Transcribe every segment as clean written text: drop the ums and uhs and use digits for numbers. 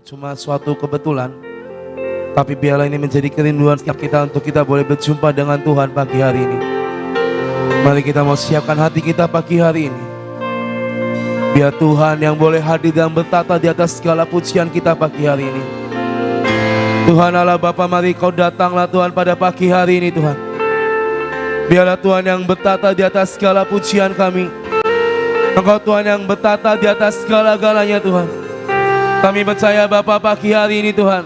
cuma suatu kebetulan, tapi biarlah ini menjadi kerinduan setiap kita untuk kita boleh berjumpa dengan Tuhan pagi hari ini. Mari kita mau siapkan hati kita pagi hari ini. Biar Tuhan yang boleh hadir dan bertata di atas segala pujian kita pagi hari ini. Tuhan Allah Bapa, mari Kau datanglah Tuhan pada pagi hari ini Tuhan. Biarlah Tuhan yang bertata di atas segala pujian kami. Engkau Tuhan yang bertata di atas segala-galanya Tuhan. Kami percaya Bapa pagi hari ini Tuhan.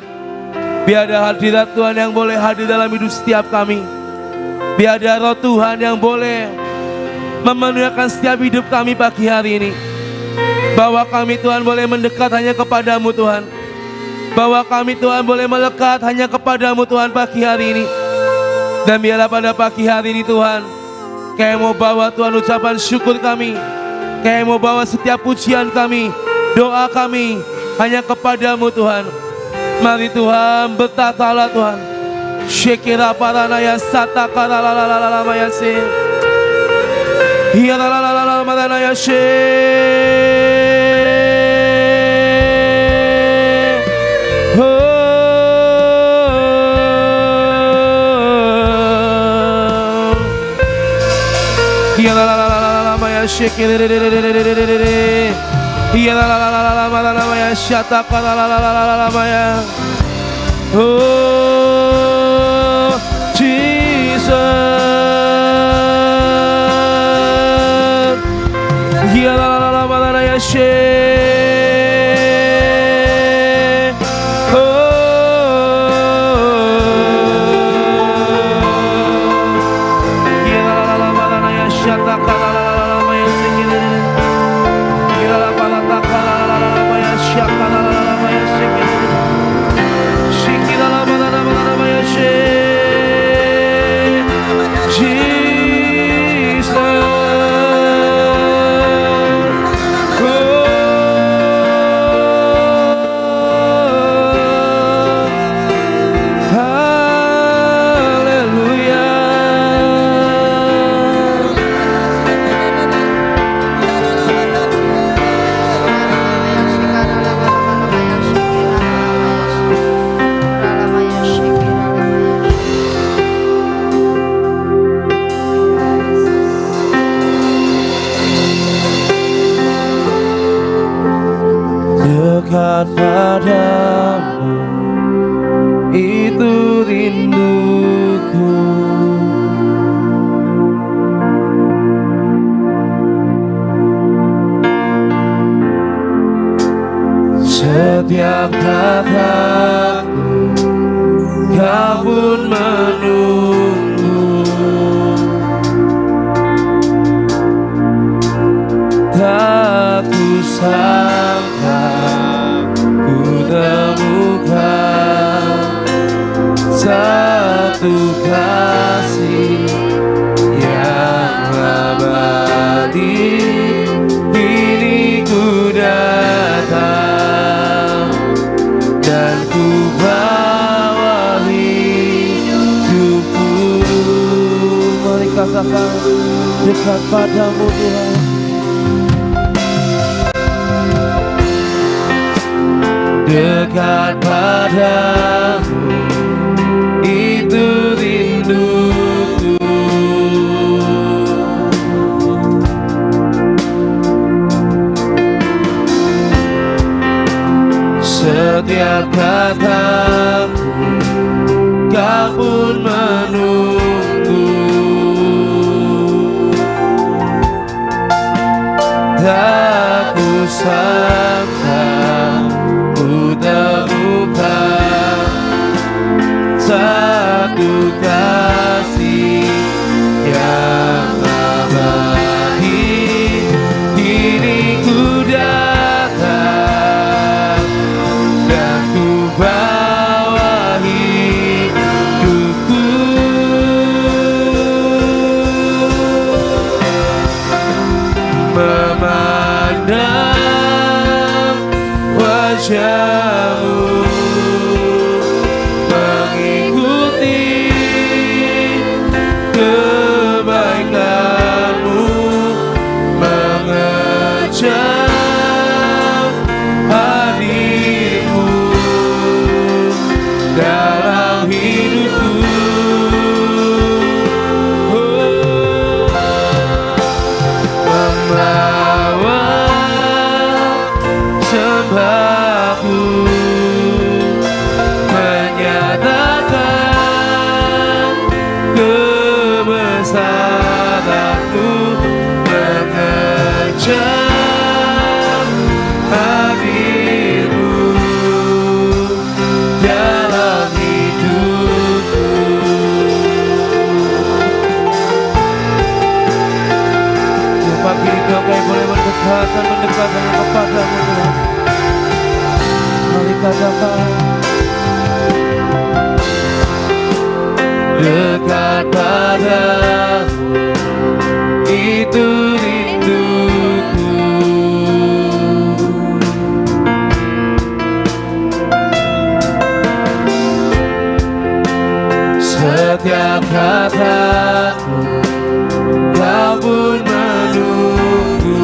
Biar ada hadirat Tuhan yang boleh hadir dalam hidup setiap kami. Biar ada roh Tuhan yang boleh memenuhkan setiap hidup kami pagi hari ini. Bahwa kami Tuhan boleh mendekat hanya kepadamu Tuhan. Bahwa kami Tuhan boleh melekat hanya kepadamu Tuhan pagi hari ini. Dan biarlah pada pagi hari ini Tuhan, Kau mau bawa Tuhan ucapan syukur kami. Kau mau bawa setiap pujian kami, doa kami hanya kepadamu Tuhan. Mari Tuhan bertatalah Tuhan. Syekira paranaya satakara lalalala mayase. Hiya lalalala maranaya she. Hiya lalalala mayase kirere. Hiya lalalala maranaya satakara lalalala maya. Oh Jesus, Hiya la la la la la ya she. Hiya la la la la la ya shata ka la la la la ya sekele. Hiya la la la ka la la la la ya shaka la la la ya sekele. Dekat padamu, itu rinduku. Setiap kataku, Kau pun menunggu. Tak kusangka temukan satu kasih yang abadi. Kini ku datang dan ku bawa hidupku. Mari katakan, dekat padamu Tuhan. Dekat padamu, itu rinduku. Setiap kataku, Kau pun menunggu. Tak kusangka ku temukan satu kasih yang abadi. Kini ku datang dan ku bawa hidupku. Memandang wajah-Mu, mengikuti dekat padamu, itu rinduku. Setiap kataku kau pun menunggu,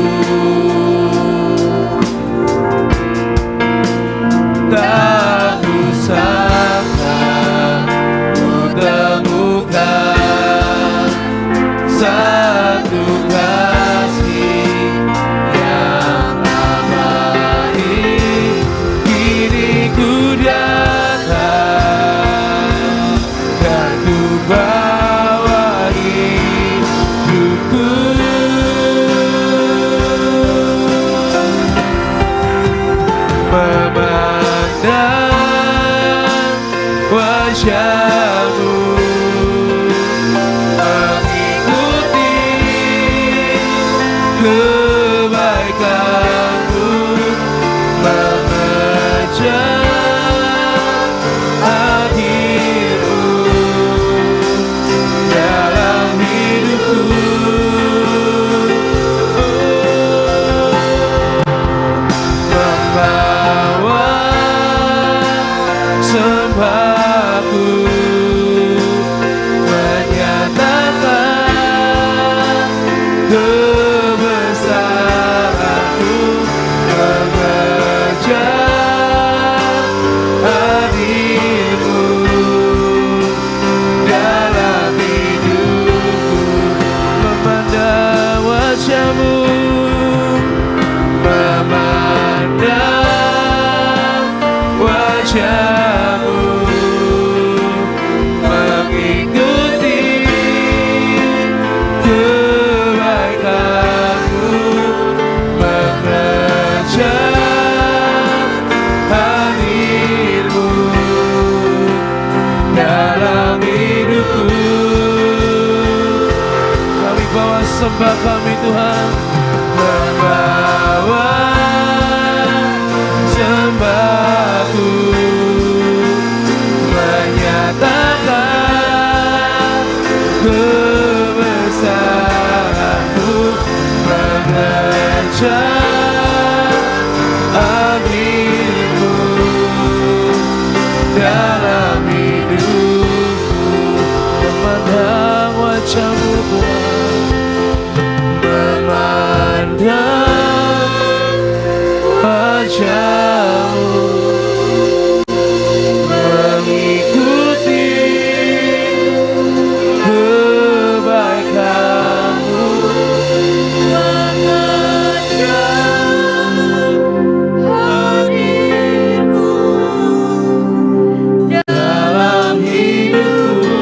tak kusangka ku temukan satu kasih yang abadi. Kini ku datang dan ku bawa hidupku, memandang wajahmu, mengikuti kebaikanmu, mengejar hadirmu dalam hidupku. Membawa sembahku, menyatakan kebesaranku, mengejar hadirmu dalam hidupku, memandang wajahmu, memandang wajahmu, mengikuti kebaikanmu, mengejar hadirmu dalam hidupku. Kami bawa sembah kami Tuhan, membawa sembahku, menyatakan kebesaranmu, mengejar hadirmu dalam hidupku, memandang wajahmu Tuhan, memandang wajahmu, mengikuti kebaikanmu, mengejar hadirmu dalam hidupku,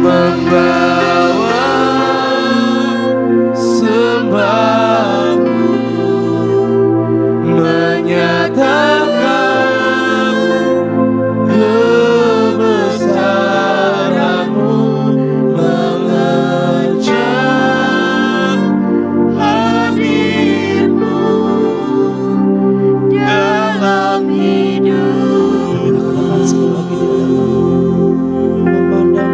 membawa sembahku, menyatakan kebesaranmu, mengejar hadirmu dalam hidup. Memandang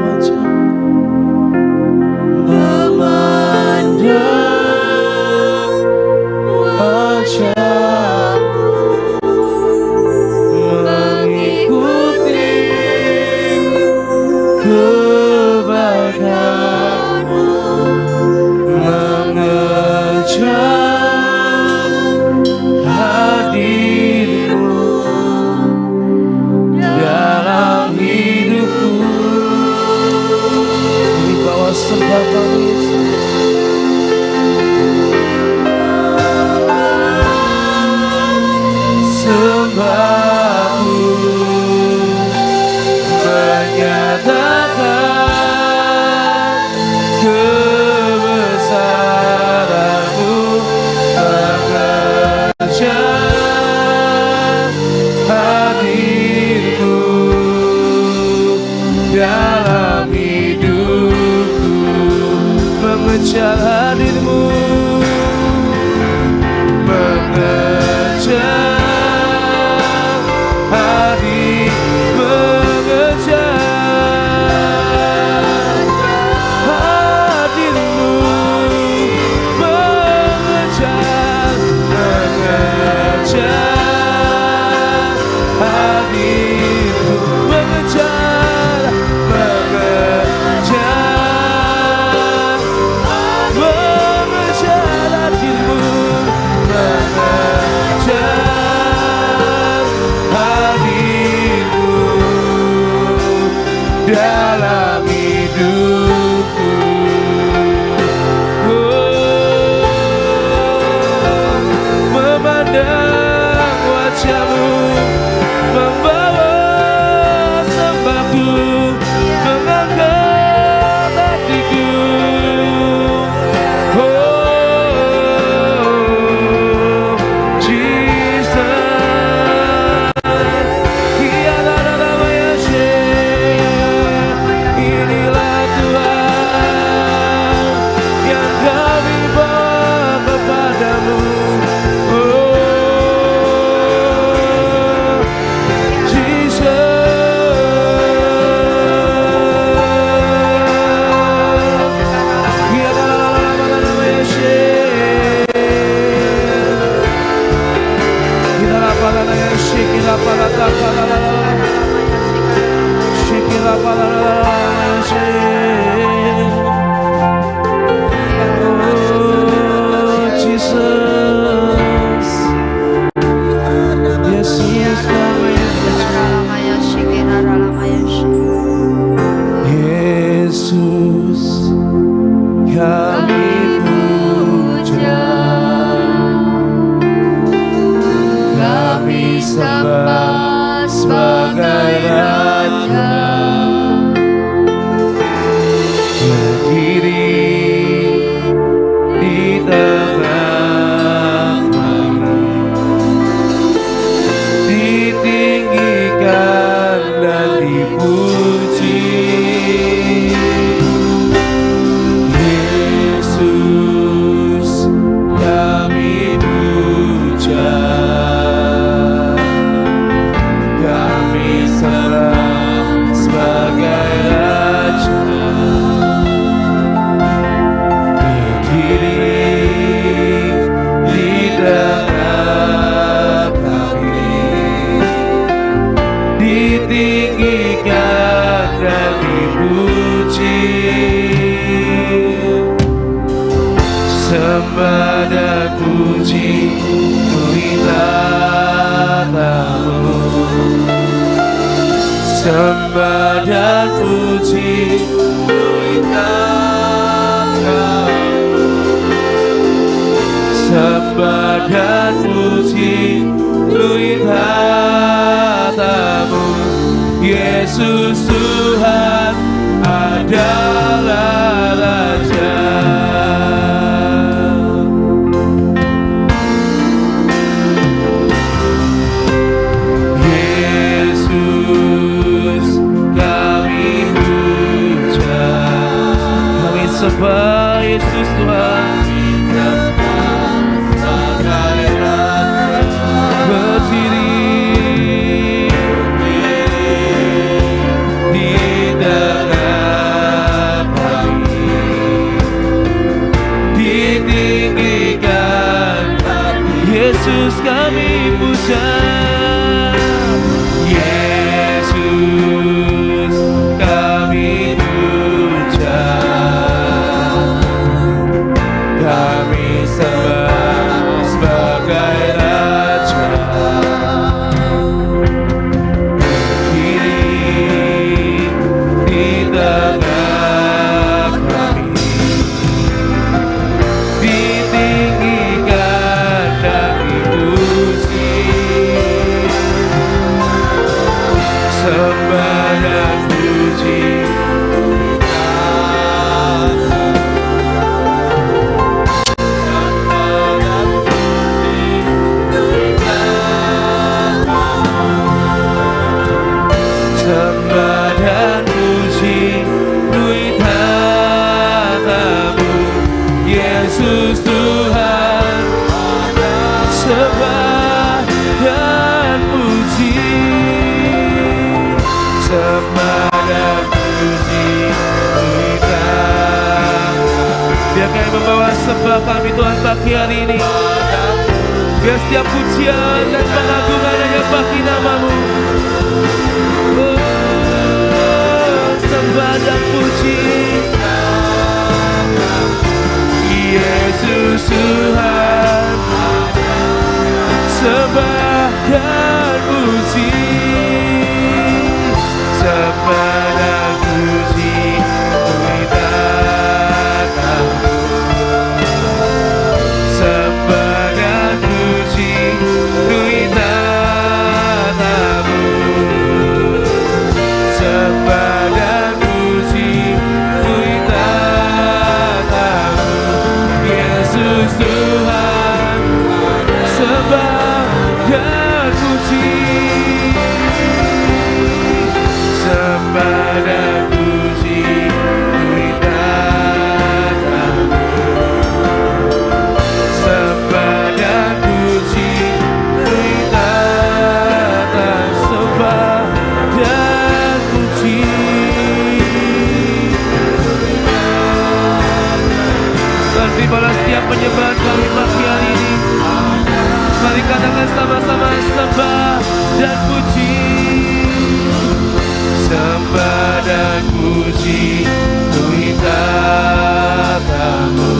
wajahmu, mengikuti kebaikanmu, mengejar hadirmu dalam hidupku. Di bawah sembah kami Yesus, sembahku, menyatakan kebesaranmu, mengejar hadirmu dalam hidupku, mengejar hadirmu, mengejar hadirmu dalam hidupku. Memandang wajah-Mu, membawa sembahku, mengangkat hatiku. Oh, Jesus. Inilah Tuhan yang kami bawa kepadamu. Yesus, kami puja, kami sembah sebagai Raja, berdiri di tengah kami, ditinggikan dan dipuji. Yesus, kami puja, kami sembah sebagai Raja, berdiri di tengah kami, ditinggikan dan dipuji. Sembah dan puji beri tatamu, sembah dan puji beri tatamu, sembah dan puji beri tatamu. Yesus Tuhan adalah Raja. Sembah Yesus Tuhan, berdiri di tengah kami, ditinggikan. Yesus kami puja, Yesus kami puja, kami sembah sebagai Raja, berdiri di tengah kami, ditinggikan dan dipuji. Sembah dan puji sembah dan puji beri tatamu. Yesus Tuhan, sembah dan puji, sembah dan puji beri tatamu. Biar kami membawa sembah kami Tuhan pagi hari ini. Biar setiap pujian dan pengagungan hanya bagi nama-Mu. Sembah dan puji Yesus Tuhan, sembah dan puji, sembah dan dan puji Tuhan tatamu. Sembah dan puji Tuhan tatamu. Sembah dan puji. Tuhan, terimalah setiap penyembahan kami pagi hari ini. Mari katakan sama-sama, sembah dan puji. Sembah dan puji Tuhan tatamu.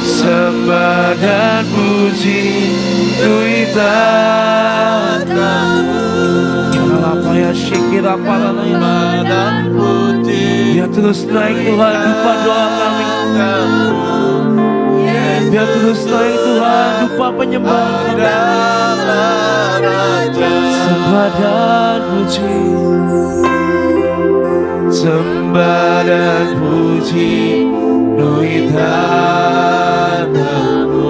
Sembah dan puji Tuhan tatamu. Apa ya syikir apa dan putih. Biar terus naik Tuhan dupa doa kami. Biar terus naik Tuhan dupa penyembahan. Sembah dan puji. Sembah dan puji Tuhan tatamu.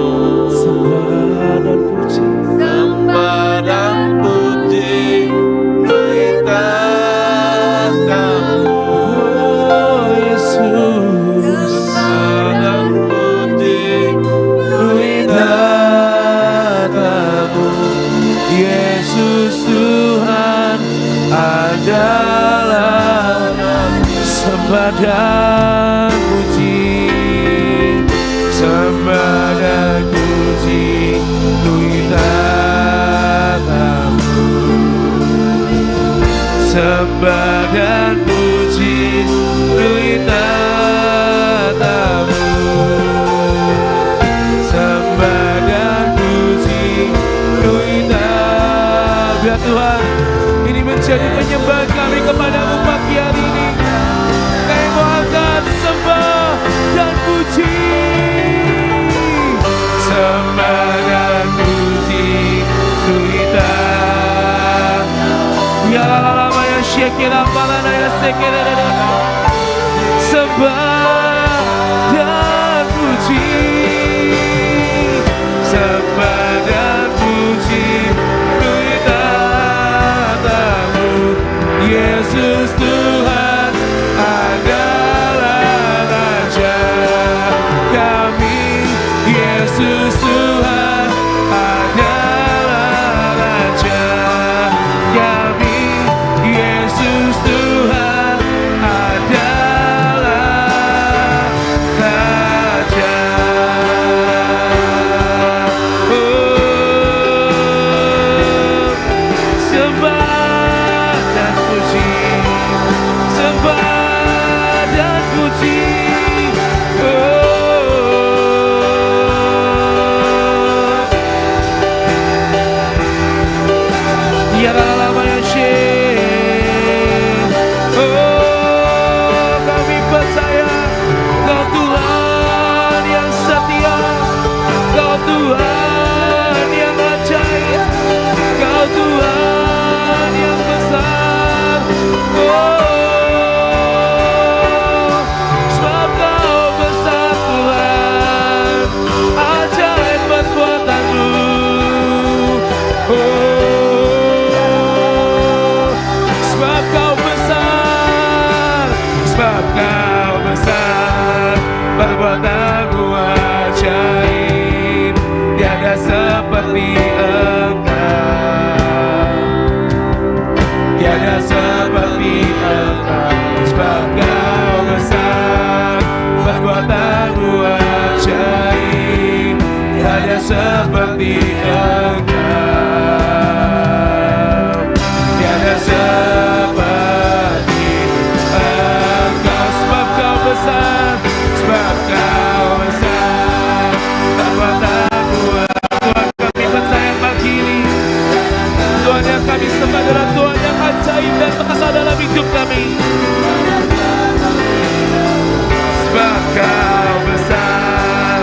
Sembah dan puji. Sembah dan puji Tuhan tatamu. Oh Yesus. Sembah dan puji Tuhan tatamu. Yesus Tuhan adalah. Sembah dan puji. Sembah dan puji Tuhan tatamu. Sembah dan puji Tuhan tatamu. Sembah dan puji Tuhan tatamu. Biar Tuhan ini menjadi penyembahan kami kepadamu pagi hari ini. Kami mau angkat sembah dan puji. Sembah dan puji Tuhan. Ya lama ya syekira palana ya sekira. Sembah dan puji. Sembah dan puji Tuhan tatamu. Yesus Tuhan adalah Raja kami. Yesus Tuhan adalah Raja kami. Yesus Tuhan adalah Raja. Oh, sembah dan puji. Sembah dan puji. Ya lama ya syekh. Oh, kami percaya Kau Tuhan yang setia. Kau Tuhan yang ajaib. Kau Tuhan yang besar. Oh, sebab Kau besar Tuhan, ajaib perbuatan-Mu. Oh, sebab Kau besar, sebab Kau besar, perbuatan-Mu ajaib, tiada seperti Engkau, tiada seperti Engkau. Sebab Kau besar, perbuatan-Mu ajaib, tiada seperti Engkau, tiada seperti Engkau. Sebab Kau besar, sebab Kau besar, perbuatan-Mu ajaib. Tuhan, kami percaya pagi ini Tuhan yang kami sembah adalah Tuhan yang ajaib dan perkasa dalam hidup kami. Sebab Kau besar,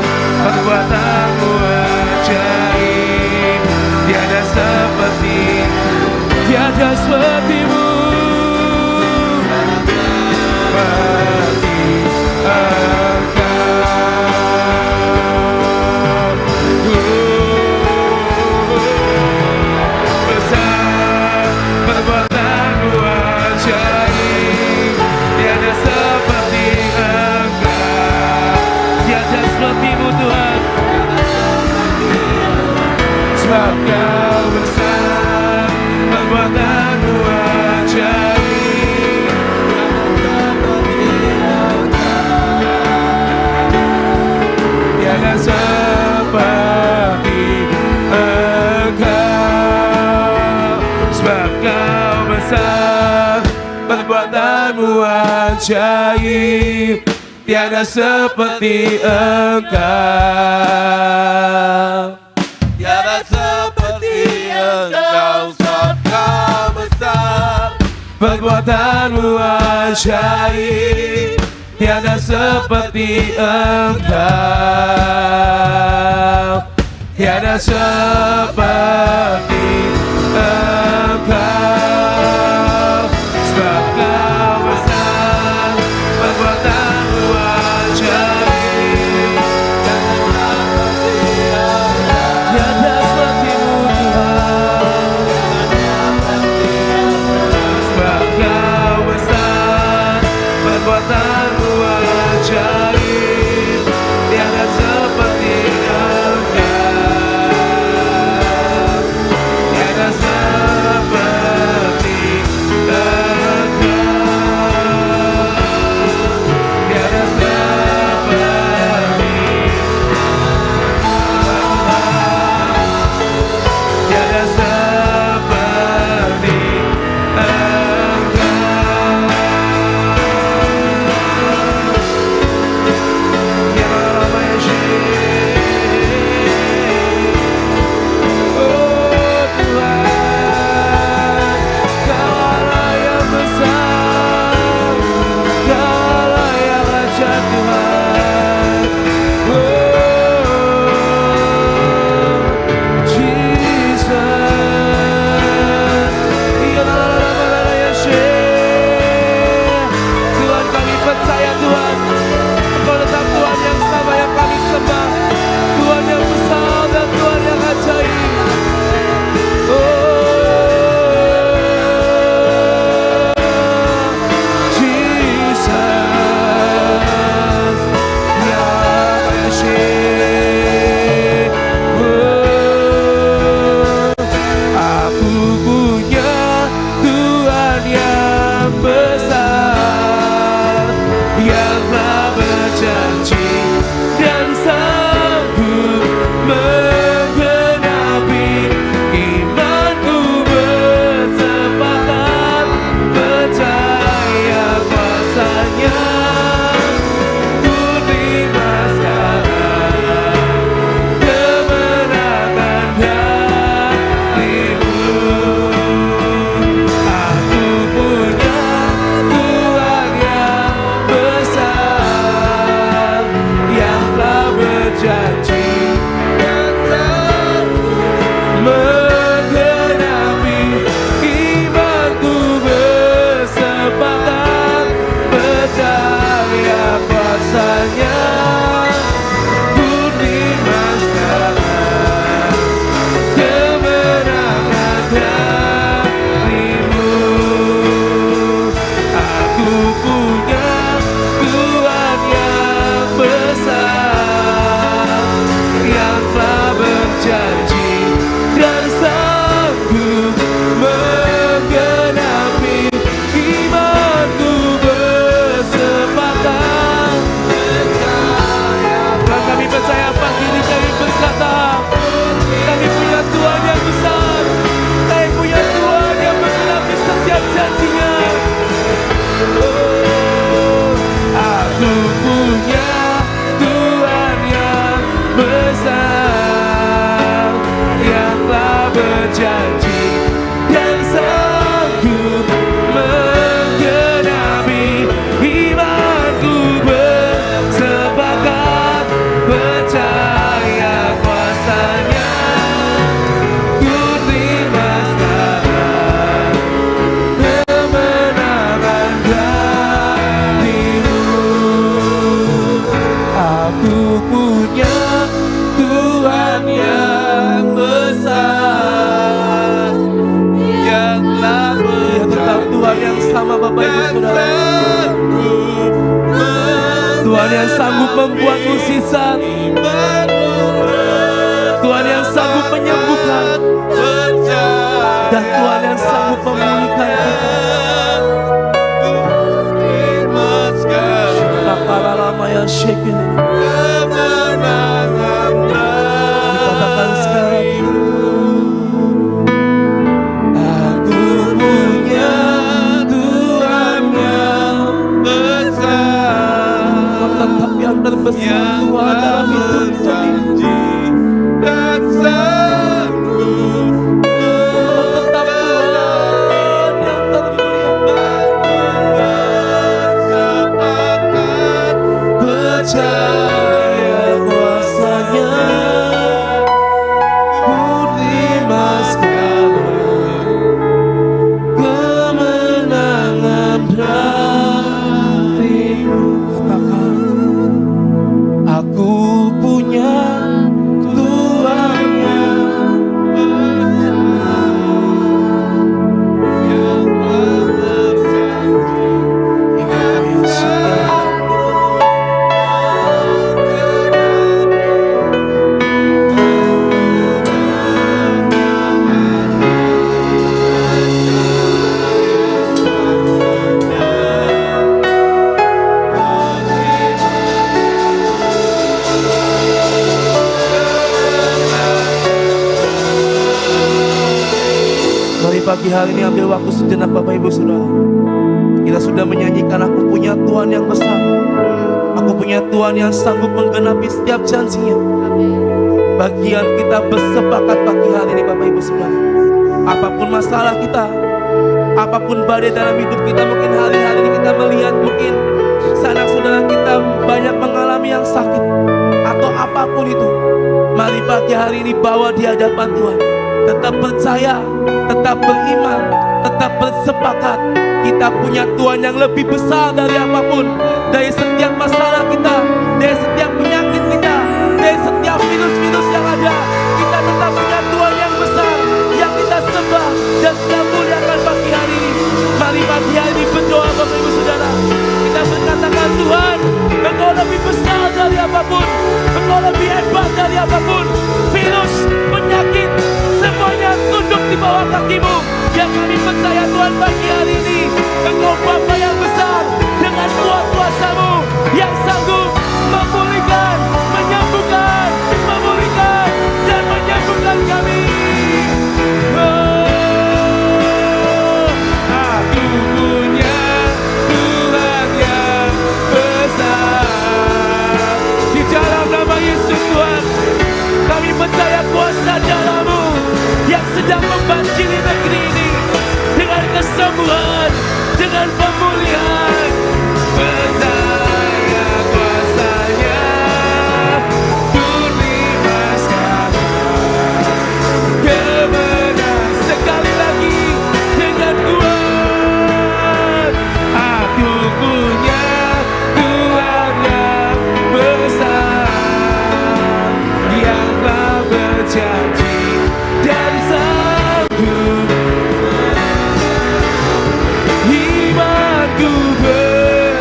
perbuatan-Mu ajaib, tiada seperti, tiada seperti-Mu. Seperti Engkau. Besar, perbuatan-Mu ajaib. sebab Kau besar, perbuatanmu ajaib, tiada seperti Engkau. Tiada seperti Engkau, sebab Kau besar, perbuatanmu ajaib, tiada seperti Engkau, tiada seperti Engkau, sebab Kau besar, perbuatanmu ajaib, tiada seperti-Mu Tuhan, sebab Kau besar, perbuatanmu ajaib, tiada seperti Engkau, tiada seperti Engkau, tiada seperti, tiada seperti Tuhan yang sanggup membuat mukjizat, Tuhan yang sanggup menyembuhkan, dan Tuhan yang sanggup memulihkan kita. Para lama yang syekil, dikatakan sekali, aku ini ambil waktu sejenak Bapak Ibu Saudara. Kita sudah menyanyikan aku punya Tuhan yang besar. Aku punya Tuhan yang sanggup menggenapi setiap janjinya. Bagian kita bersepakat pagi hari ini Bapak Ibu Saudara. Apapun masalah kita, apapun badai dalam hidup kita, mungkin hari-hari ini kita melihat mungkin sanak saudara kita banyak mengalami yang sakit atau apapun itu. Mari pagi hari ini bawa di hadapan Tuhan. Tetap percaya, tetap beriman, tetap bersepakat. Kita punya Tuhan yang lebih besar dari apapun, dari setiap masalah kita, dari setiap penyakit kita, dari setiap virus-virus yang ada. Kita tetap punya Tuhan yang besar, yang kita sembah dan kita muliakan pagi hari ini. Mari pagi hari ini berdoa Bapak Ibu Saudara. Kita berkatakan Tuhan, Engkau lebih besar dari apapun, Engkau lebih hebat dari apapun. Virus, penyakit, semuanya tunduk di bawah kaki-Mu. Yang kami percaya Tuhan pagi hari ini, Engkau Bapa yang besar dengan kuat kuasa-Mu yang sanggup memulihkan, menyembuhkan, memulihkan dan menyembuhkan kami. Aku punya Tuhan yang besar. Di dalam nama Yesus Tuhan, kami percaya kuasa dalam-Mu yang sedang membanjiri negeri ini dengan kesembuhan, dengan pemulihan. Percaya kuasanya, Tuhan kemenang sekali lagi dengan kuat. Aku punya Tuhan yang besar, yang telah berjanji dan sanggup. Imanku bersepakat,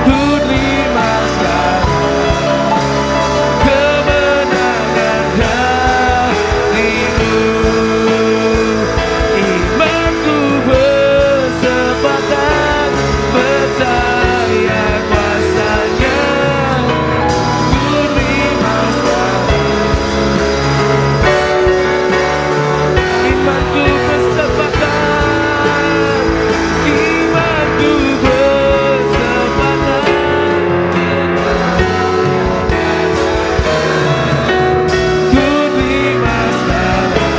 ku terima sekarang kemenangan dari-Mu. Imanku bersepakat, percaya kuasanya, ku terima sekarang. Imanku bersepakat, imanku bersepakat, ku terima sekarang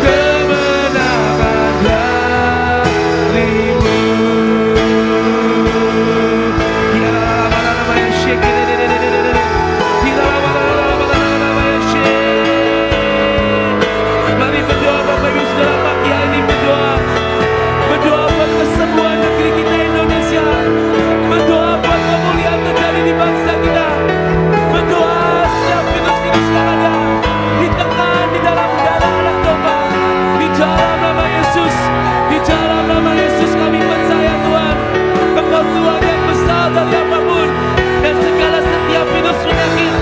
kemenangan dari-Mu. Mari berdoa Bapak Ibu Saudara pagi hari ini, berdoa buat kesembuhan negeri kita Indonesia, berdoa buat pemulihan terjadi di bangsa kita, berdoa setiap virus-virus yang ada ditekan di dalam darah anak domba. Di dalam nama Yesus, di dalam nama Yesus kami percaya Tuhan, Engkau Tuhan yang besar dari apapun, dan segala setiap virus penyakit,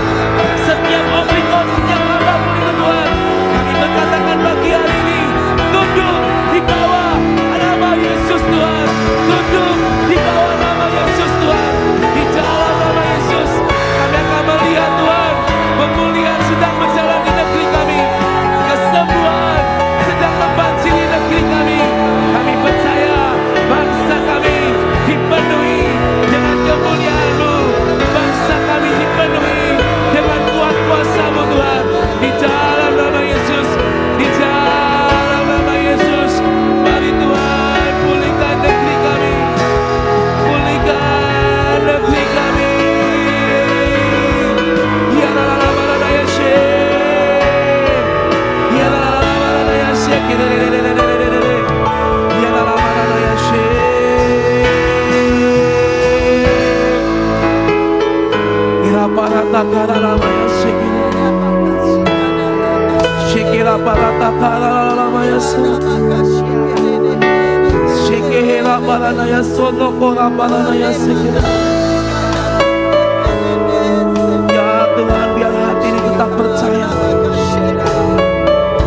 setiap omikron, setiap apapun itu Tuhan, kami berkatakan pagi hari ini tunduk di bawah nama Yesus Tuhan, tunduk di bawah nama Yesus Tuhan. Di dalam nama Yesus kami akan melihat Tuhan, pemulihan sedang berjalan di negeri kami, kesembuhan sedang membanjiri negeri kami. Kami percaya bangsa kami dipenuhi dengan kemuliaan-Mu, bangsa kami dipenuhi dengan kuat kuasa-Mu Tuhan. Di dalam nama Yesus, di dalam nama Yesus, mari Tuhan pulihkan negeri kami, pulihkan negeri kami. Ya la la la la la ya she, ya la la la la la ya she, ya la la la la ya she. Ya para takara la ya she, shekela para takara la ya she, shekela para la ya sono kora para la ya she. Ya Tuhan, biar hati ini tetap percaya,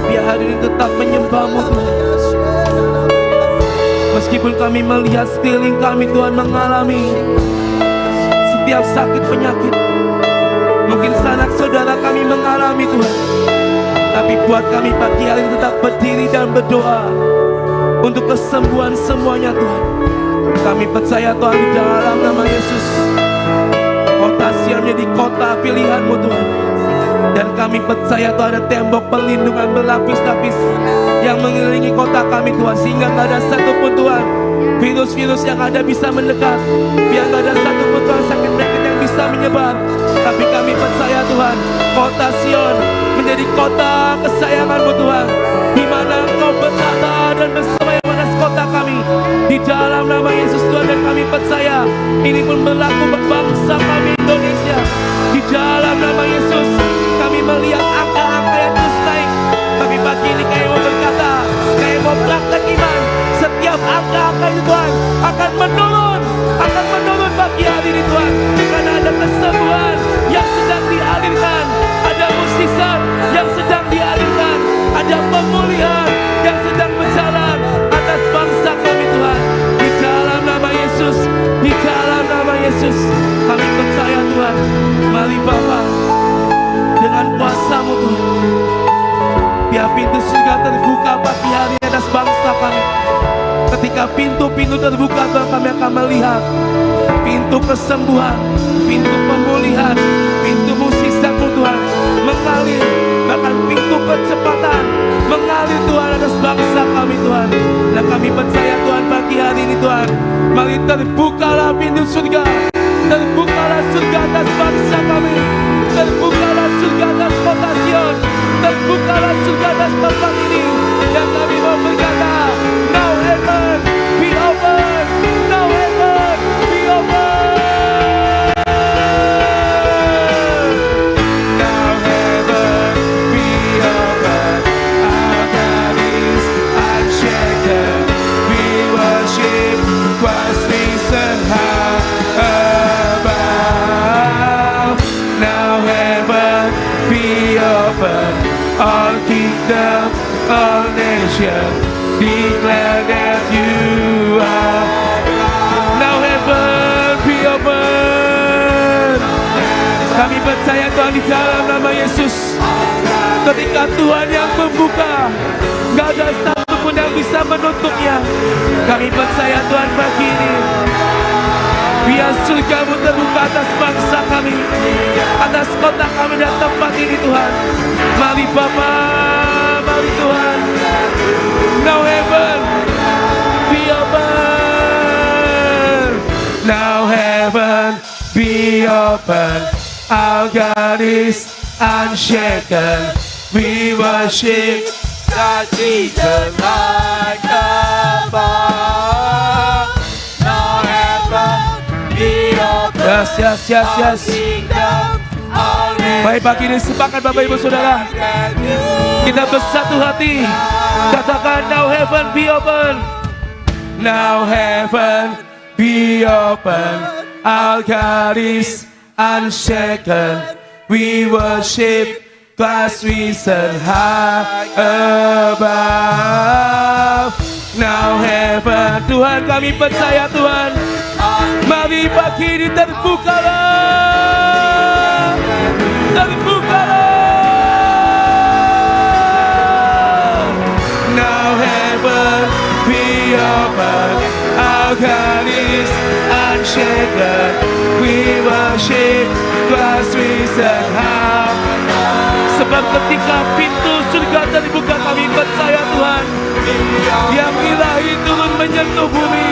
biar hari ini tetap menyembah-Mu Tuhan. Meskipun kami melihat sekeliling kami Tuhan mengalami setiap sakit penyakit, Mungkin sanak saudara kami mengalami Tuhan, tapi buat kami pagi hari ini tetap berdiri dan berdoa untuk kesembuhan semuanya Tuhan. Kami percaya Tuhan di dalam nama Yesus, kota Sion menjadi kota pilihan-Mu Tuhan. Dan kami percaya Tuhan ada tembok perlindungan berlapis-lapis yang mengelilingi kota kami Tuhan, sehingga gak ada satupun Tuhan virus-virus yang ada bisa mendekat. Biar gak ada satupun Tuhan sakit penyakit yang bisa menyebar. Tapi kami percaya Tuhan, kota Sion menjadi kota kesayangan-Mu Tuhan, di mana Engkau bertata dan bersemayam atas kota kami. Di dalam nama Yesus Tuhan, dan kami percaya ini pun berlaku berbangsa kami Indonesia. Di dalam nama Yesus kami melihat angka-angka yang terus naik. Tapi pagi ini kami mau berkata, kami mau praktek iman. Setiap angka-angka itu Tuhan akan menurun pagi hari ini Tuhan. Karena ada kesembuhan yang sedang dialirkan, ada mukjizat yang sedang dialirkan, ada pemulihan yang sedang berjalan atas bangsa kami Tuhan. Di dalam nama Yesus, di dalam nama Yesus kami percaya Tuhan. Mari Bapa, dengan kuasa-Mu Tuhan, biar pintu surga terbuka pagi hari atas bangsa kami. Ketika pintu-pintu terbuka Tuhan, kami akan melihat pintu kesembuhan, pintu pemulihan, pintu mukjizat-Mu Tuhan mengalir. Bahkan pintu kecepatan mengalir Tuhan atas bangsa kami Tuhan. Dan kami percaya Tuhan pagi hari ini Tuhan, mari terbukalah pintu surga. Terbukalah surga atas bangsa kami. Terbukalah surga atas kota Sion. Terbukalah surga atas tempat ini. Dan kami mau berkata, now heaven be open. Now heaven be open. Now heaven be open. Our God is unshaken. We worship Christ risen high above. Now heaven be open. All kingdom, all nation, declare that you are. Now heaven be open. Kami percaya Tuhan di dalam nama Yesus. Ketika Tuhan yang membuka, gak ada satupun yang bisa menutupnya. Kami percaya Tuhan pagi ini, biar surga-Mu terbuka atas bangsa kami, atas kota kami dan tempat ini Tuhan. Mari Bapa, mari Tuhan. Now heaven be open. Now heaven be open. Our God is unshaken. We worship God seated like above. Now heaven be open. Yes. Baik, pagi ini sepakat Bapak Ibu Saudara, kita bersatu hati katakan, now heaven be open. Now heaven be open. Our God is unshaken. We worship Christ risen high above. Now heaven, Tuhan kami percaya Tuhan. Mari pagi ini terbukalah. Now heaven be open. Our God is unshaken. We worship Christ risen high. Sebab ketika pintu surga terbuka, kami percaya Tuhan, yang ilahi turun menyentuh bumi.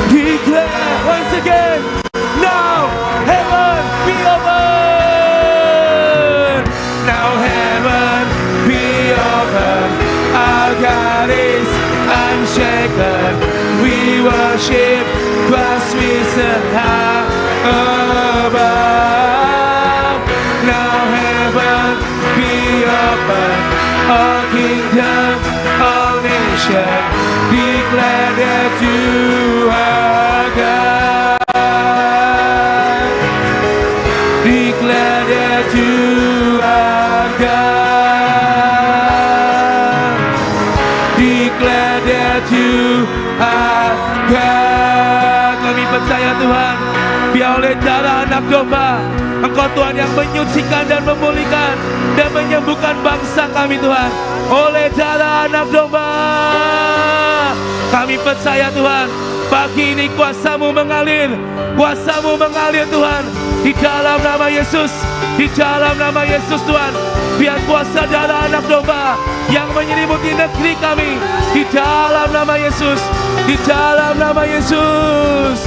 Declare once again, now heaven be open. Now heaven be open. Our God is unshaken. We worship Christ risen high above. Now heaven be open. All kingdom, all nation, declare that you are God. Declare that you are God. Declare that you are God. Kami percaya Tuhan, biar oleh darah anak domba Engkau Tuhan yang menyucikan dan memulihkan dan menyembuhkan bangsa kami Tuhan. Oleh darah anak domba, kami percaya Tuhan, pagi ini kuasa-Mu mengalir Tuhan, di dalam nama Yesus, di dalam nama Yesus Tuhan. Biar kuasa darah anak domba yang menyelimuti negeri kami, di dalam nama Yesus, di dalam nama Yesus.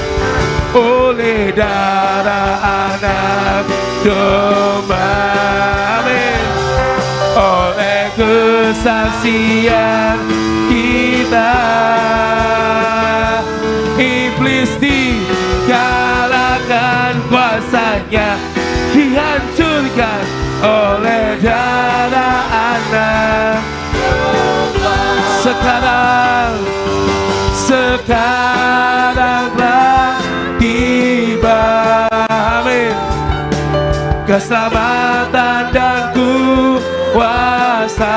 Oleh darah anak domba, amin. Oleh kesaksian kita, iblis dikalahkan, kuasanya dihancurkan oleh darah anak. Sekaranglah tiba, amin, keselamatan dan kuasa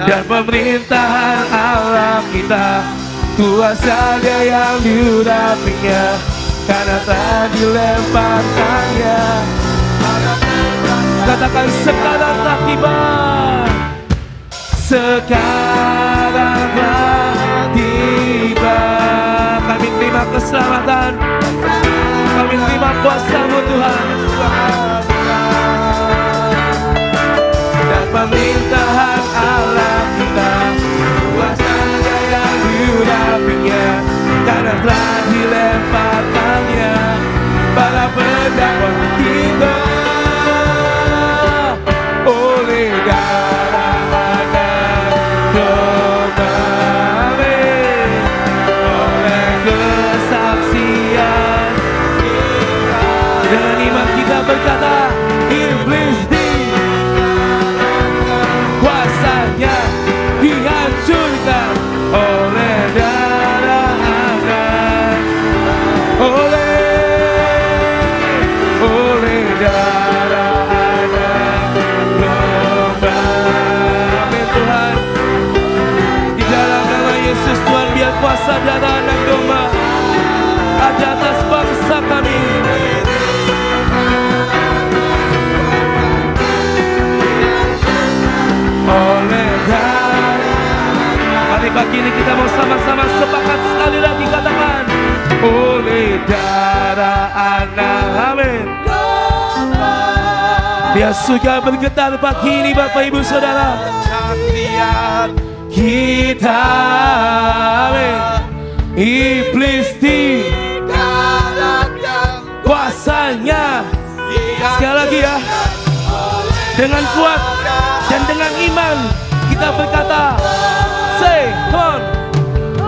dan pemerintahan Allah kita, kuasa Dia yang diurapinya, karena telah dilemparkannya. Katakan sekaranglah tiba, sekaranglah tiba. Kami terima keselamatan, kami terima kuasa-Mu Tuhan, dan pemerintahan Allah kita, kuasa-Nya yang diurapinya, karena telah dilemparkannya para pendakwa kita. Oleh darah anak domba, amin. Oleh kesaksian kita, dengan iman kita berkata, iblis kuasanya dihancurkan oleh darah anak, oleh darah anak domba, amin Tuhan. Di dalam nama Yesus Tuhan, biar kuasa darah anak domba ada atas bangsa kami. Oleh darah, hari pagi ini kita mau sama-sama sepakat sekali lagi katakan, oleh darah anak, amin. Biar surga bergetar pagi ini Bapak Ibu Saudara. Kesaksian Kita, amin. Iblis dikalahkan, kuasanya. Sekali lagi ya, dengan kuat dan dengan iman kita berkata, say on.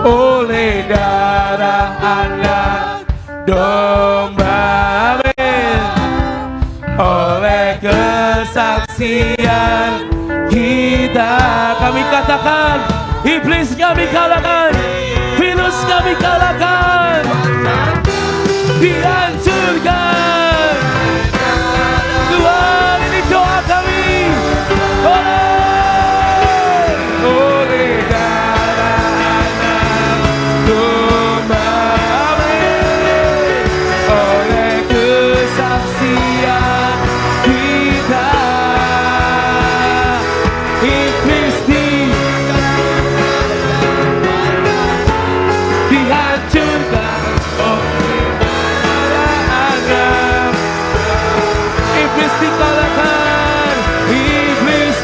Oleh darah anak domba, amin. Oleh kesaksian kita, kami katakan, iblis kami kalahkan, virus kami kalahkan, dihancurkan. Tuhan, ini doa kami. Oleh darah anak domba, amin. Oleh kesaksian kita, iblis dihancurkan oleh darah anak. Iblis dikalahkan, iblis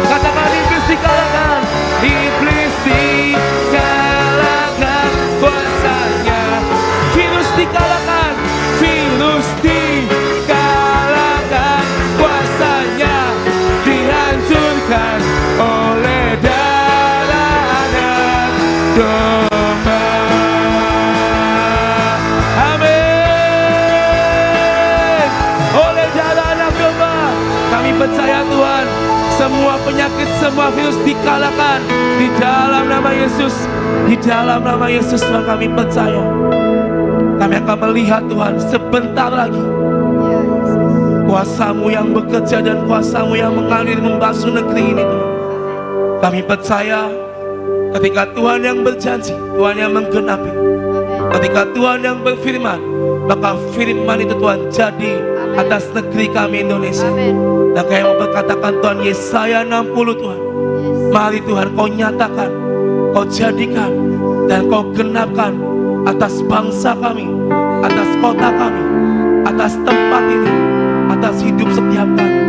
katakan iblis dikalahkan, iblis dikalahkan kuasanya. Virus dikalahkan, virus dikalahkan kuasanya, dihancurkan oleh darah anak domba, amin. Oleh darah anak domba, kami percaya Tuhan, semua penyakit, semua virus dikalahkan di dalam nama Yesus. Di dalam nama Yesus Tuhan, kami percaya kami akan melihat Tuhan sebentar lagi kuasa-Mu yang bekerja dan kuasa-Mu yang mengalir membasuh negeri ini Tuhan. Kami percaya ketika Tuhan yang berjanji, Tuhan yang menggenapi. Ketika Tuhan yang berfirman, maka firman itu Tuhan jadi atas negeri kami Indonesia. Dan kayak mau berkatakan Tuhan, Yesaya 60 Tuhan, mari Tuhan kau nyatakan, kau jadikan, dan kau genapkan atas bangsa kami, atas kota kami, atas tempat ini, atas hidup setiap kami.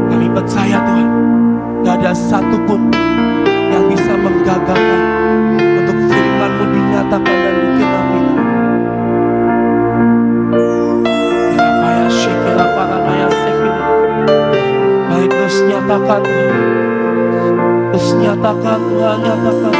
Kami percaya Tuhan, gak ada satupun yang bisa menggagalkan untuk firman-Mu dinyatakan dan digenapi. Mari terus nyatakan Tuhan, terus nyatakan Tuhan, nyatakan.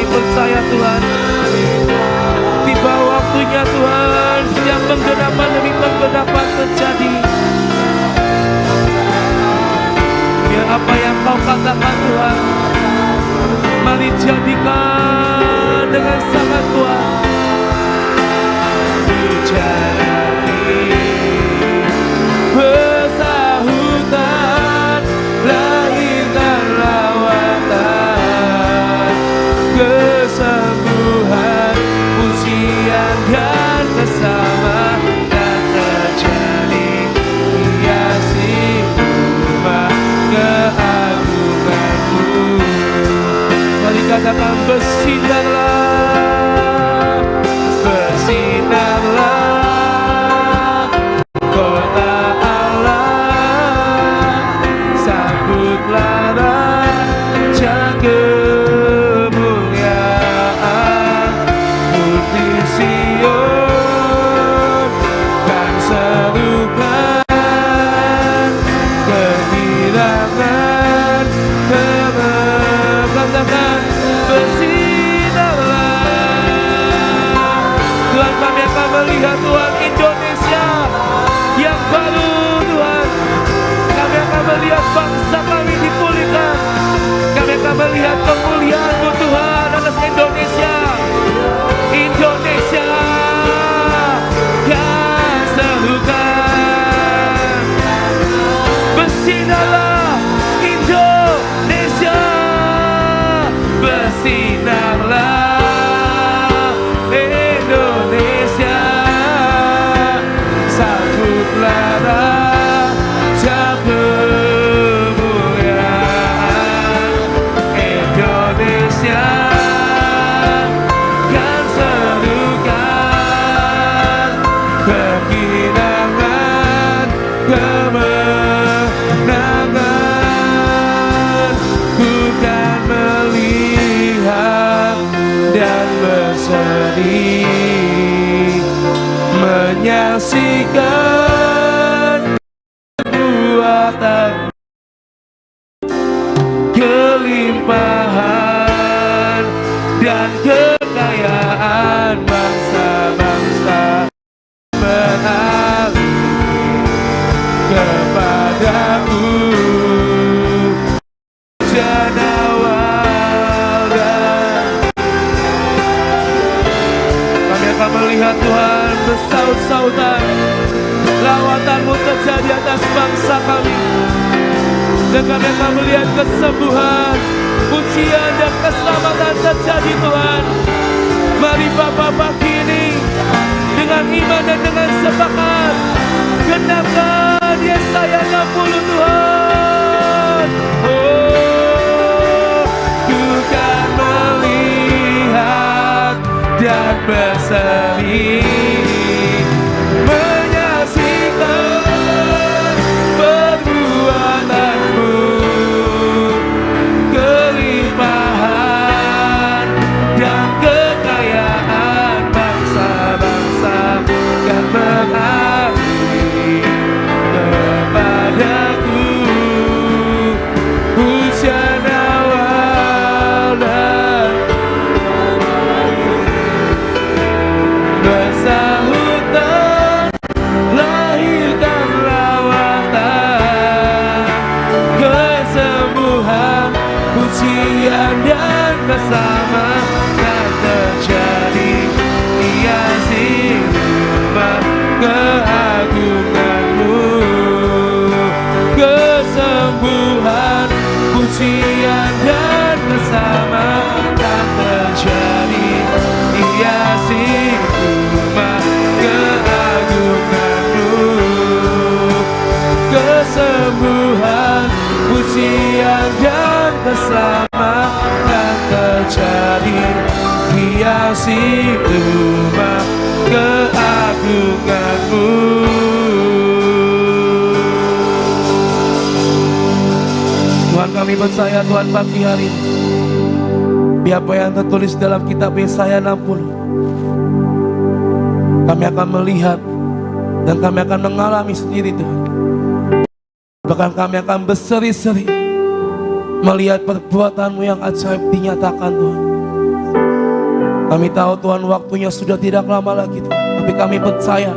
Percaya Tuhan, tiba waktunya Tuhan, setiap penggenapan demi penggenapan terjadi. Biar apa yang Kau katakan Tuhan, mari jadikan dengan sangat Tuhan. Jadi bersahutan, lahirkan lawatan, kesembuhan, pujian dan kesamaan, dan terjadi hiasi rumah keagungan-Mu. Mari katakan bersinarlah, bersinarlah kota Allah, sambutlah raja kemuliaan, putri Sion kan serukan kehilangan, katakan bersinarlah. Tuhan, kami akan melihat Tuhan Indonesia yang baru Tuhan. Kami akan melihat bangsa kami dipulihkan. Kami akan melihat kemuliaan-Mu Tuhan atas Indonesia. Indonesia yang serukan, bersinarlah Indonesia, bersinarlah menyaksikan perbuatan kelimpahan dan kekayaan bangsa-bangsa mengalir kepadamu. Kami akan melihat Tuhan bersaut-sautan, lawatan-Mu terjadi atas bangsa kami. Dan kami akan melihat kesembuhan, pujian dan keselamatan terjadi Tuhan. Mari Bapa pagi ini dengan iman dan dengan sepakat genapkan Yesaya 60 Tuhan. Oh, ku kan melihat dan berseri, menyaksikan perbuatanmu, kelimpahan dan kekayaan bangsa-bangsa yang mengabdi kepadaku. Hujan awal dan bersahutan, lahirkan lawatan kesembuhan, pujian dan keselamatan terjadi. Hiasi rumah keagungan-Mu, kesembuhan, pujian dan keselamatan terjadi. Hiasi rumah keagungan-Mu, kesembuhan, pujian dan keselamatan terjadi. Hiasi rumah keagungan-Mu. Tuhan, kami percaya Tuhan pagi hari ini, biar apa yang tertulis dalam kitab Yesaya 60 kami akan melihat dan kami akan mengalami sendiri Tuhan. Bahkan kami akan berseri-seri melihat perbuatan-Mu yang ajaib dinyatakan Tuhan. Kami tahu Tuhan waktunya sudah tidak lama lagi Tuhan, tapi kami percaya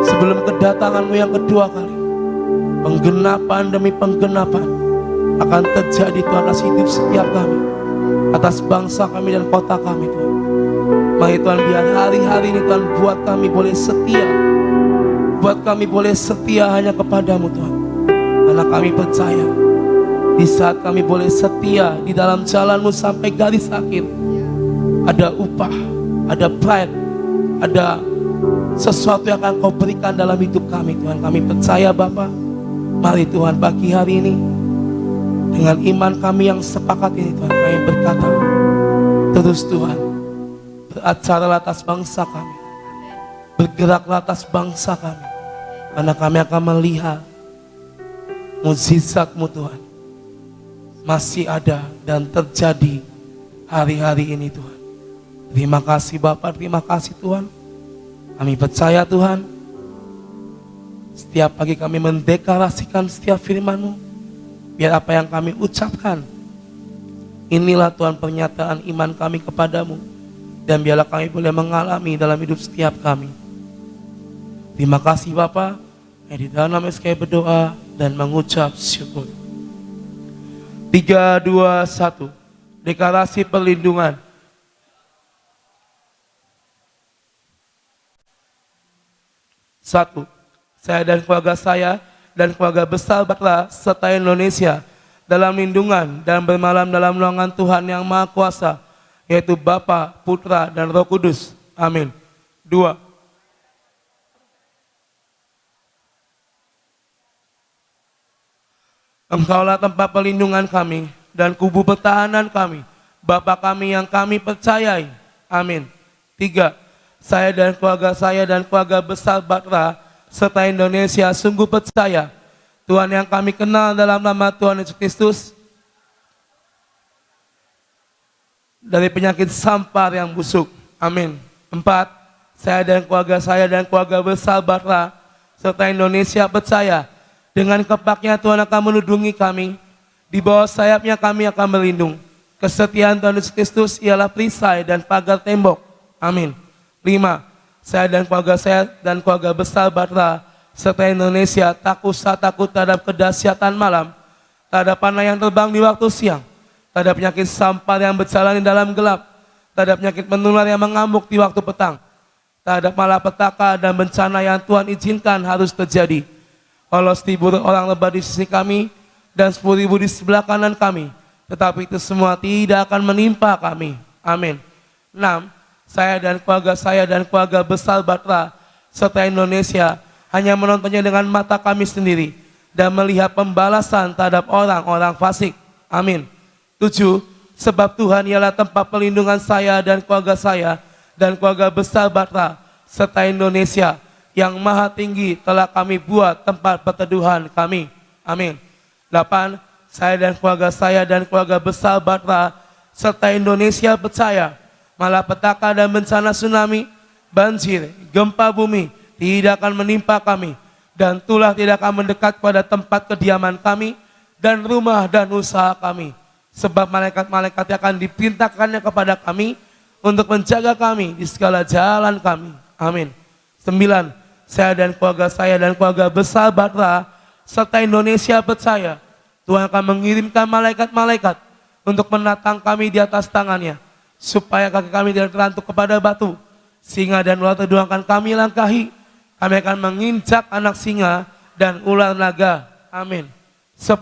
sebelum kedatangan-Mu yang kedua kali, penggenapan demi penggenapan akan terjadi Tuhan atas hidup setiap kami, atas bangsa kami dan kota kami Tuhan. Mari Tuhan, biar hari-hari ini Tuhan buat kami boleh setia, buat kami boleh setia hanya kepadamu Tuhan. Karena kami percaya di saat kami boleh setia di dalam jalan-Mu sampai garis akhir, ada upah, ada pride, ada sesuatu yang akan Kau berikan dalam hidup kami Tuhan. Kami percaya Bapa. Mari Tuhan pagi hari ini dengan iman kami yang sepakat ini Tuhan, kami berkata, terus Tuhan beracara atas bangsa kami, bergeraklah atas bangsa kami, karena kami akan melihat mukjizat-Mu Tuhan masih ada dan terjadi hari-hari ini Tuhan. Terima kasih Bapa, terima kasih Tuhan. Kami percaya Tuhan, setiap pagi kami mendeklarasikan setiap firman-Mu, biar apa yang kami ucapkan, inilah Tuhan pernyataan iman kami kepadamu. Dan biarlah kami boleh mengalami dalam hidup setiap kami. Terima kasih Bapa. Di dalam nama Yesus kami berdoa dan mengucap syukur. 3, 2, 1. Deklarasi perlindungan. 1. Saya dan keluarga saya dan keluarga besar Bakla serta Indonesia dalam lindungan dan bermalam dalam naungan Tuhan yang Maha Kuasa, yaitu Bapa, Putra, dan Roh Kudus. Amin. 2. Engkaulah tempat perlindungan kami dan kubu pertahanan kami, Bapa kami yang kami percayai. Amin. 3. Saya dan keluarga besar Bakra serta Indonesia sungguh percaya Tuhan yang kami kenal dalam nama Tuhan Yesus Kristus dari penyakit sampar yang busuk. Amin. 4. Saya dan keluarga besar Batra serta Indonesia percaya dengan kepaknya Tuhan akan melindungi kami. Di bawah sayapnya kami akan berlindung. Kesetiaan Tuhan Yesus Kristus ialah perisai dan pagar tembok. Amin. 5. Saya dan keluarga besar Batra serta Indonesia tak usah takut terhadap kedahsyatan malam, terhadap panah yang terbang di waktu siang, terhadap penyakit sampar yang berjalan di dalam gelap, terhadap penyakit menular yang mengamuk di waktu petang, terhadap malapetaka dan bencana yang Tuhan izinkan harus terjadi. Walau 1.000 orang lebat di sisi kami dan 10.000 di sebelah kanan kami, tetapi itu semua tidak akan menimpa kami. Amin. 6. Saya dan keluarga besar Batra serta Indonesia hanya menontonnya dengan mata kami sendiri dan melihat pembalasan terhadap orang-orang fasik. Amin. 7. Sebab Tuhan ialah tempat perlindungan saya dan keluarga besar Batra serta Indonesia yang maha tinggi telah kami buat tempat perteduhan kami. Amin. 8. Saya dan keluarga besar Batra serta Indonesia percaya malapetaka dan bencana tsunami, banjir, gempa bumi tidak akan menimpa kami, dan tulah tidak akan mendekat pada tempat kediaman kami dan rumah dan usaha kami. Sebab malaikat-malaikat akan diperintahkannya kepada kami untuk menjaga kami di segala jalan kami. Amin. 9. Saya dan keluarga besar Batra serta Indonesia percaya Tuhan akan mengirimkan malaikat-malaikat untuk menatang kami di atas tangannya, supaya kaki kami tidak terantuk kepada batu, singa dan ular terdua akan kami langkahi. Kami akan menginjak anak singa dan ular naga. Amin. 10.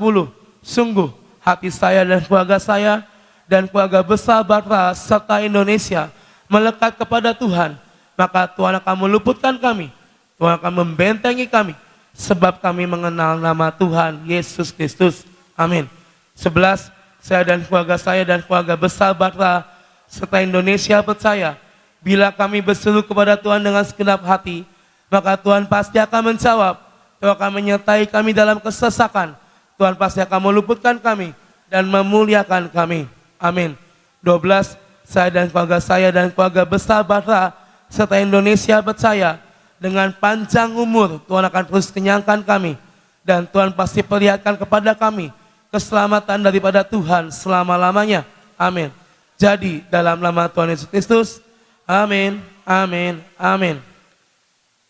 Sungguh hati saya dan keluarga besar Batra serta Indonesia melekat kepada Tuhan. Maka Tuhan akan meluputkan kami. Tuhan akan membentengi kami. Sebab kami mengenal nama Tuhan Yesus Kristus. Amin. 11. Saya dan keluarga besar Batra serta Indonesia percaya bila kami berseru kepada Tuhan dengan segenap hati, maka Tuhan pasti akan menjawab. Tuhan akan menyertai kami dalam kesesakan. Tuhan pasti akan meluputkan kami dan memuliakan kami. Amin. 12. Saya dan keluarga besar Batra serta Indonesia percaya dengan panjang umur Tuhan akan terus kenyangkan kami, dan Tuhan pasti perlihatkan kepada kami keselamatan daripada Tuhan selama-lamanya. Amin. Jadi dalam nama Tuhan Yesus Kristus. Amin. Amin. Amin.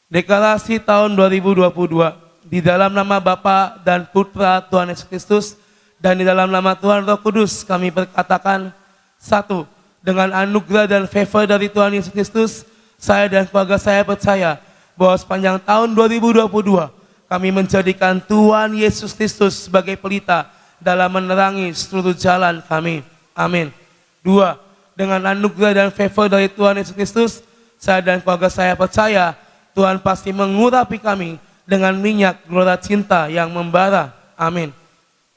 Deklarasi tahun 2022, di dalam nama Bapa dan Putra Tuhan Yesus Kristus, dan di dalam nama Tuhan Roh Kudus kami berkatakan, 1. Dengan anugerah dan favor dari Tuhan Yesus Kristus, saya dan keluarga saya percaya bahwa sepanjang tahun 2022 kami menjadikan Tuhan Yesus Kristus sebagai pelita dalam menerangi seluruh jalan kami. Amin. 2. Dengan anugerah dan favor dari Tuhan Yesus Kristus, saya dan keluarga saya percaya Tuhan pasti mengurapi kami dengan minyak gelora cinta yang membara. Amin.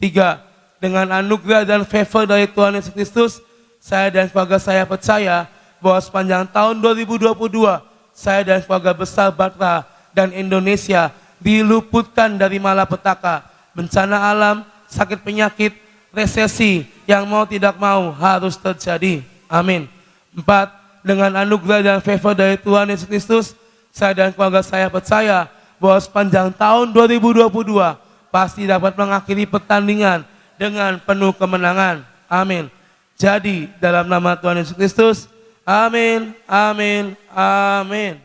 3. Dengan anugerah dan favor dari Tuhan Yesus Kristus, saya dan keluarga saya percaya bahwa sepanjang tahun 2022, saya dan keluarga besar Batra dan Indonesia diluputkan dari malapetaka, bencana alam, sakit penyakit, resesi yang mau tidak mau harus terjadi. Amin. 4. Dengan anugerah dan favor dari Tuhan Yesus Kristus, saya dan keluarga saya percaya bahwa sepanjang tahun 2022 pasti dapat mengakhiri pertandingan dengan penuh kemenangan. Amin. Jadi dalam nama Tuhan Yesus Kristus, amin, amin, amin.